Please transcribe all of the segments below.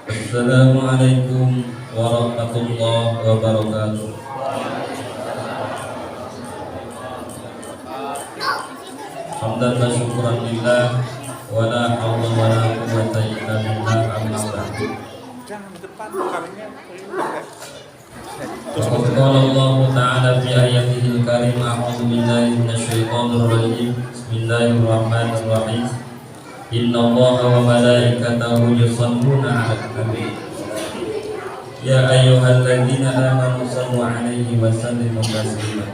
Assalamualaikum warahmatullahi wabarakatuh. Hamdan wa syukran lillah wa la haula wa la quwwata illa billah amma ba'du. Jangan depan bukannya. Qala Allah Ta'ala fi ayatihil karim a'udzu billahi minasyaitonir rajim. Bismillahirrahmanirrahim. Innallaha wa malaikatahu yusholluna 'alan nabi. Ya ayyuhalladzina amanu shallu 'alaihi wa sallimu taslima.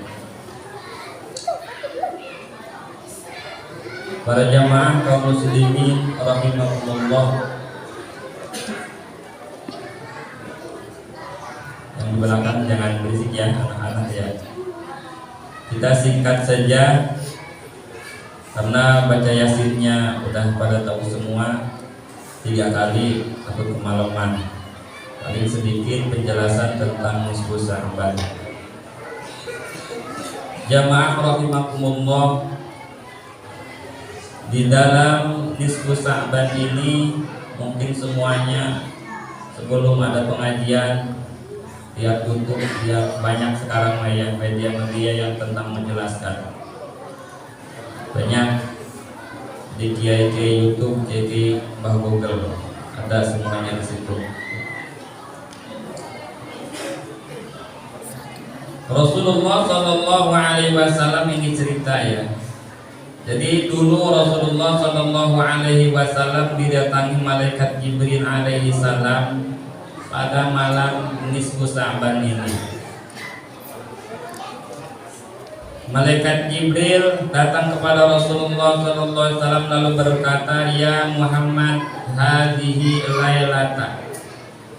Para jamaah kaum muslimin rahimakumullah, yang di belakang jangan berisik ya anak-anak ya. Kita singkat saja karena baca yasinnya udah pada tahu semua 3 kali atau kemalaman. Paling sedikit penjelasan tentang nisfu Sya'ban. Jamaah rahimakumullah, di dalam nisfu Sya'ban ini mungkin semuanya sebelum ada pengajian tiap tutup tiap banyak sekarang media yang tentang menjelaskan. Banyak di kiai YouTube, jadi Mbah Google ada semuanya di situ. Rasulullah Shallallahu Alaihi Wasallam ini cerita ya. Jadi dulu Rasulullah Shallallahu Alaihi Wasallam didatangi malaikat Jibril alaihi salam pada malam nisfu Sya'ban ini. Malaikat Jibril datang kepada Rasulullah Shallallahu Alaihi Wasallam lalu berkata, Ya Muhammad, hadhihi lailata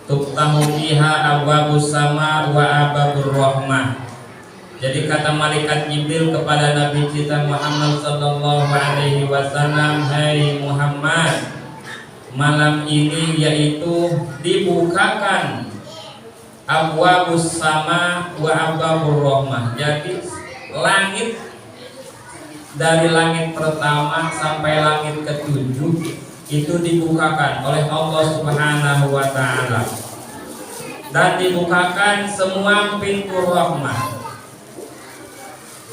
tuftahu fiha abwabus sama wa abwabur rahmah. Jadi kata malaikat Jibril kepada Nabi kita Muhammad Sallallahu Alaihi Wasallam, Hai Muhammad, malam ini yaitu dibukakan abwabus sama wa abwabur rahmah. Jadi langit dari langit pertama sampai langit ke-7 itu dibukakan oleh Allah Subhanahu wa Ta'ala, dan dibukakan semua pintu rahmah,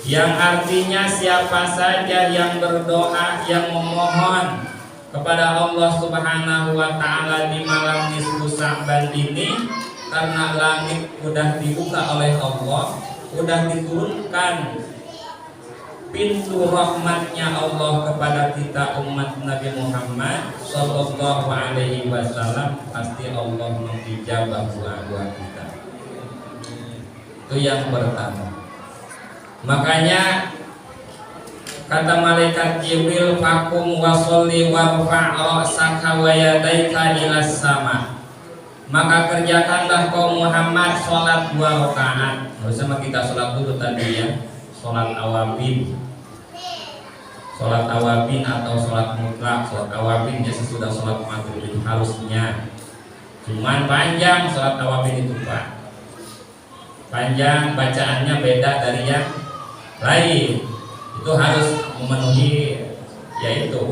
yang artinya siapa saja yang berdoa, yang memohon kepada Allah Subhanahu wa Ta'ala di malam nisfu Sya'ban ini, karena langit sudah dibuka oleh Allah, sudah diturunkan pintu rahmatnya Allah kepada kita umat Nabi Muhammad Sallallahu Alaihi Wasallam, pasti Allah mengijabah doa-doa kita. Itu yang pertama. Makanya kata malaikat Jibril, fakum wasolli warfa' ra'saka wa yadaika ilas sama. Maka kerjakanlah kau Muhammad sholat 2 rakaat. Bersama kita sholat dulu tadi ya, sholat awabin. Sholat awabin atau sholat mutlak. Sholat awabin ya sesudah sholat maghrib itu harusnya. Cuman panjang sholat awabin itu Pak. Panjang, bacaannya beda dari yang lain. Itu harus memenuhi, yaitu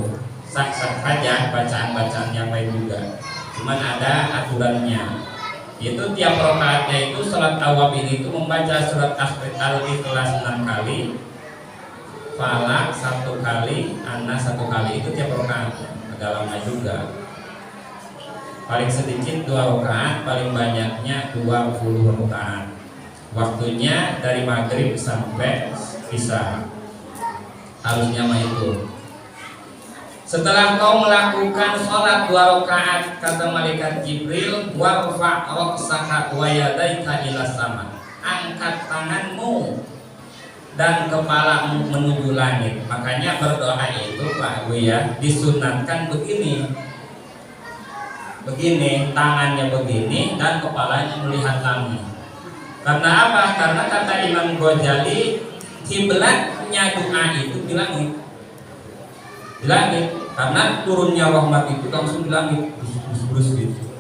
sah-sah saja bacaan-bacaan yang lain juga. Cuman ada aturannya. Itu tiap rakaatnya itu sholat awabin itu membaca surat Al-Ikhlas 6 kali, Falaq 1 kali, Anas 1 kali. Itu tiap rakaat. Agak lama juga. Paling sedikit 2 rakaat, paling banyaknya 20 rakaat. Waktunya dari maghrib sampai isya. Harusnya mah itu. Setelah kau melakukan sholat 2 rakaat, kata malaikat Jibril, warfa' ra'saka wa yadaika ilas sama. Angkat tanganmu dan kepalamu menuju langit. Makanya berdoa itu Pak Buya disunatkan begini. Begini, tangannya begini dan kepalanya melihat langit. Karena apa? Karena kata Imam Ghazali, kiblatnya doa itu di langit. Di langit, karena turunnya rahmat itu langsung di langit, brus gitu.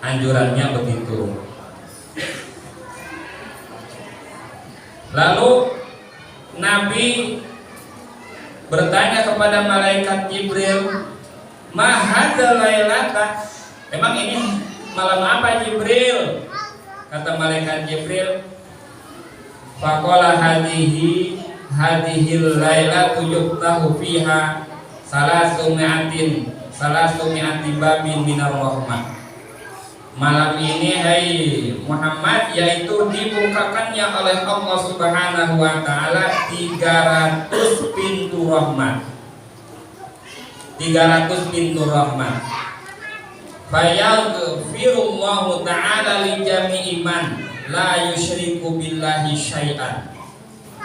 Anjurannya begitu. Lalu Nabi bertanya kepada malaikat Jibril, Mahadzal lailata. Memang ini malam apa Jibril? Kata malaikat Jibril, faqala hadhil lailatu yuftahu fiha salasu mi'ati babin minar rahmah. Malam ini hai Muhammad yaitu dibukakannya oleh Allah Subhanahu wa taala 300 pintu rahmat. 300 pintu rahmat. Fayaghfirullahu ta'ala li jami'i man la yusyriku billahi syai'an.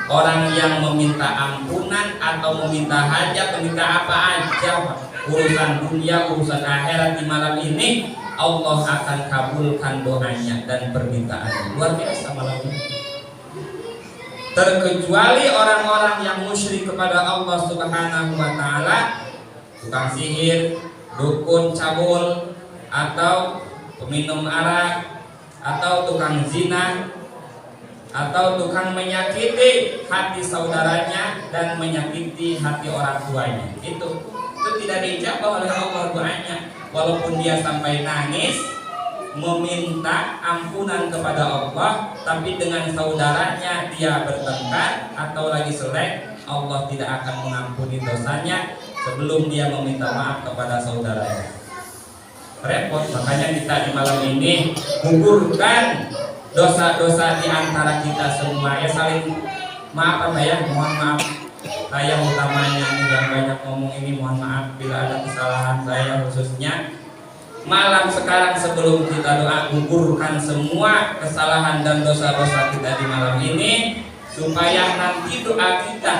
Orang yang meminta ampunan atau meminta hajat, meminta apa aja, urusan dunia, urusan akhirat di malam ini, Allah akan kabulkan doanya dan permintaannya. Luar biasa malam ini. Terkecuali orang-orang yang musyrik kepada Allah Subhanahu wa taala, tukang sihir, dukun cabul, atau peminum arak, atau tukang zina, atau tukang menyakiti hati saudaranya dan menyakiti hati orang tuanya. Itu tidak dijawab oleh Allah doanya, walaupun dia sampai nangis meminta ampunan kepada Allah, tapi dengan saudaranya dia bertengkar atau lagi selek, Allah tidak akan mengampuni dosanya sebelum dia meminta maaf kepada saudaranya. Repot. Makanya kita di malam ini gugurkan dosa-dosa di antara kita semua, ya saling maaf ya, mohon maaf saya utamanya yang banyak ngomong ini, mohon maaf bila ada kesalahan saya khususnya. Malam sekarang sebelum kita doa, gugurkan semua kesalahan dan dosa-dosa kita di malam ini, supaya nanti doa kita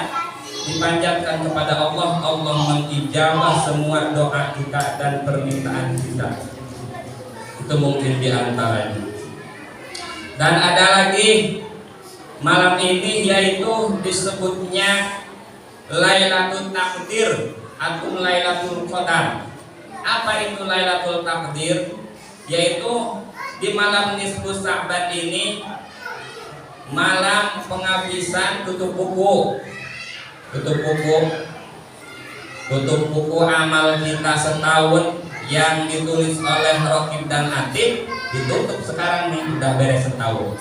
dipanjatkan kepada Allah, Allah mengijabah semua doa kita dan permintaan kita. Itu mungkin di antaranya. Dan ada lagi malam ini, yaitu disebutnya Lailatul Taqdir atau Lailatul Qadar. Apa itu Lailatul Taqdir? Yaitu di malam nisfu Sa'ban ini malam penghabisan tutup buku amal kita setahun yang ditulis oleh Raqib dan Atid, ditutup sekarang nih, udah beres setahun.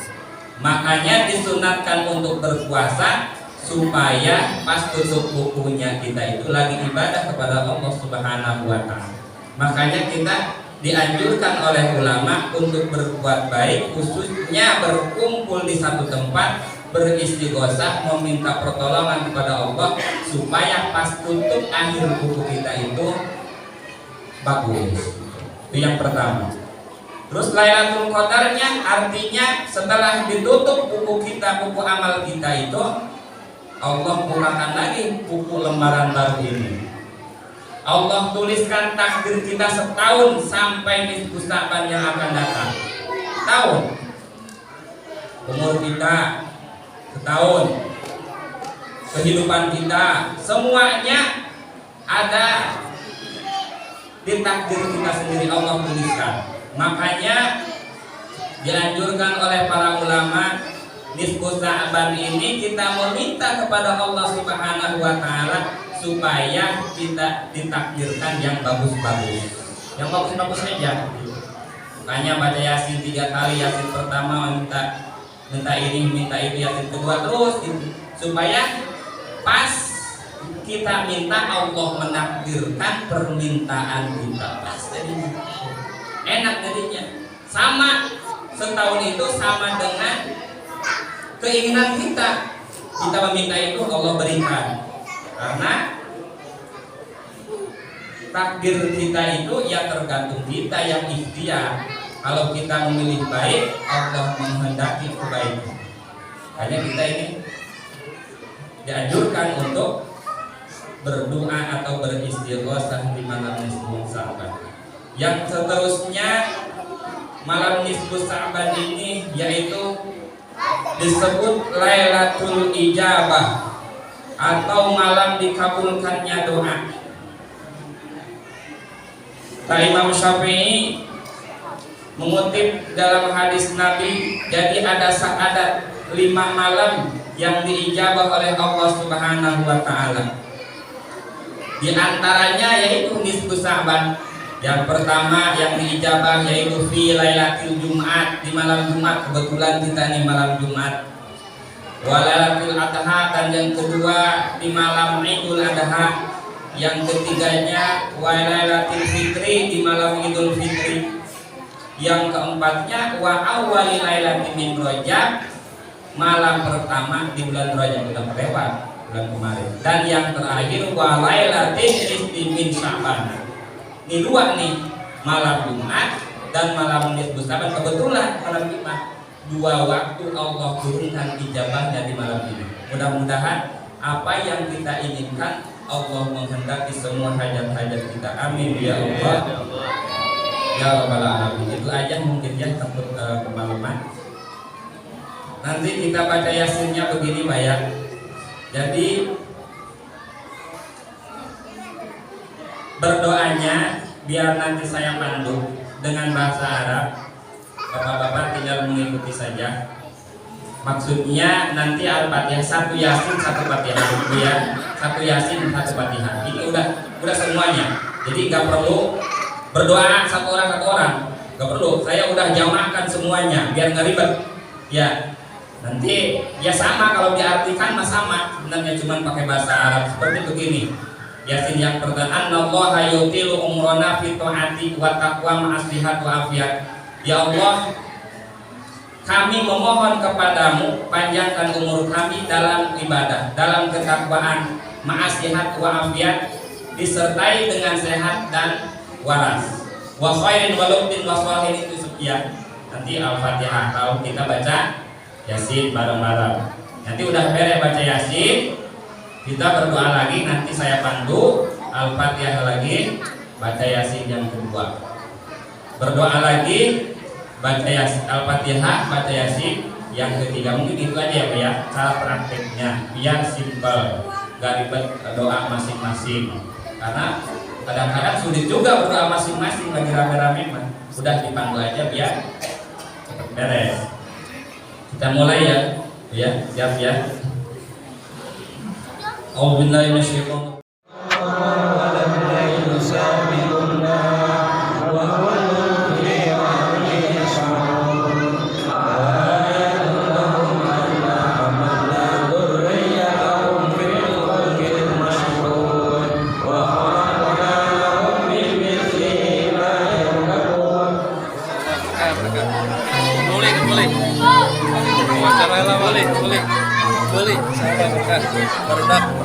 Makanya disunatkan untuk berpuasa supaya pas tutup bukunya kita itu lagi ibadah kepada Allah Subhanahu wa taala. Makanya kita dianjurkan oleh ulama untuk berbuat baik, khususnya berkumpul di satu tempat, beristighosah, meminta pertolongan kepada Allah supaya pas tutup akhir buku kita itu bagus. Itu yang pertama. Terus Lailatul Qadarnya artinya setelah ditutup buku kita, buku amal kita itu, Allah bukakan lagi buku lembaran baru ini. Allah tuliskan takdir kita setahun sampai nisfu Sa'ban yang akan datang. Tahun. Umur kita setahun. Kehidupan kita semuanya ada di takdir kita sendiri, Allah tuliskan. Makanya dianjurkan oleh para ulama nisfu Sa'ban ini kita meminta kepada Allah Subhanahu wa taala supaya kita ditakdirkan yang bagus-bagus, yang bagus-bagus saja. Makanya baca Yasin 3 kali, Yasin pertama minta ini, minta itu, Yasin kedua terus gitu. Supaya pas kita minta Allah menakdirkan permintaan kita pas jadinya. Enak jadinya. Sama setahun itu sama dengan keinginan kita. Kita meminta itu Allah berikan. Karena takdir kita itu ya tergantung kita yang ikhtiar. Kalau kita memilih baik, Allah menghendaki kebaikan. Hanya kita ini dianjurkan untuk berdoa atau beristighosah di malam nisfu Sa'ban. Yang seterusnya malam nisfu Sa'ban ini yaitu disebut Lailatul Ijabah atau malam dikabulkannya doa. Imam Syafi'i mengutip dalam hadis Nabi, jadi ada 5 malam yang diijabah oleh Allah Subhanahu wa taala. Di antaranya yaitu nisfu Sa'ban. Yang pertama yang diijabah yaitu fi lailatul Jumat, di malam Jumat. Kebetulan kita nih malam Jumat. Wa lailatul Adha, dan yang kedua di malam Idul Adha. Yang ketiganya wa lailatul Fitri, di malam Idul Fitri. Yang keempatnya wa awwali lailatin min Rajab, malam pertama di bulan Rajab, sudah lewat bulan kemarin. Dan yang terakhir wa lailatin nisfi min Sya'ban. Ini dua nih, malam Jumat dan malam nisfu Sa'ban. Kebetulan malam Jumat, dua waktu Allah turunkan ijabahnya di malam ini. Mudah-mudahan apa yang kita inginkan Allah menghendaki semua hajat-hajat kita. Amin ya Allah ya Rabbal Alamin. Itu aja mungkin ya, takut kemalaman. Nanti kita baca Yasinnya begini Pak ya. Jadi berdoanya biar nanti saya pandu dengan bahasa Arab. Bapak-bapak tinggal mengikuti saja. Maksudnya nanti Al-Fatihah, satu Yasin satu Fatihah ya. Satu Yasin satu Fatihah. Ini udah semuanya. Jadi nggak perlu berdoa satu orang, nggak perlu. Saya udah jamaahkan semuanya biar nggak ribet. Ya. Nanti ya sama, kalau diartikan mah sama. Sebenarnya cuma pakai bahasa Arab seperti begini. Yasin yang pertama, Anallaha yutilu umrona fi ta'ati wa taqwa ma'aslihat wa afiat. Ya Allah, kami memohon kepadamu panjangkan umur kami dalam ibadah, dalam ketakwaan, ma'aslihat wa afiat, disertai dengan sehat dan waras. Wa khairin wa lubtin wa shalihin, itu sekian. Nanti Al-Fatihah, kalau kita baca Yasin bareng-bareng. Nanti udah beres baca Yasin, kita berdoa lagi. Nanti saya pandu Al-Fatihah lagi, baca Yasin yang kedua. Berdoa lagi, baca Yasin, Al-Fatihah, baca Yasin yang ketiga. Mungkin itu aja ya Pak ya, cara prakteknya biar simpel, gak ribet doa masing-masing. Karena kadang-kadang sulit juga berdoa masing-masing lagi rame-rame mah. Udah dipandu aja biar cepat beres. Kita mulai ya, siap ya. A'udzubillahi minasyaitonir Boleh. Saya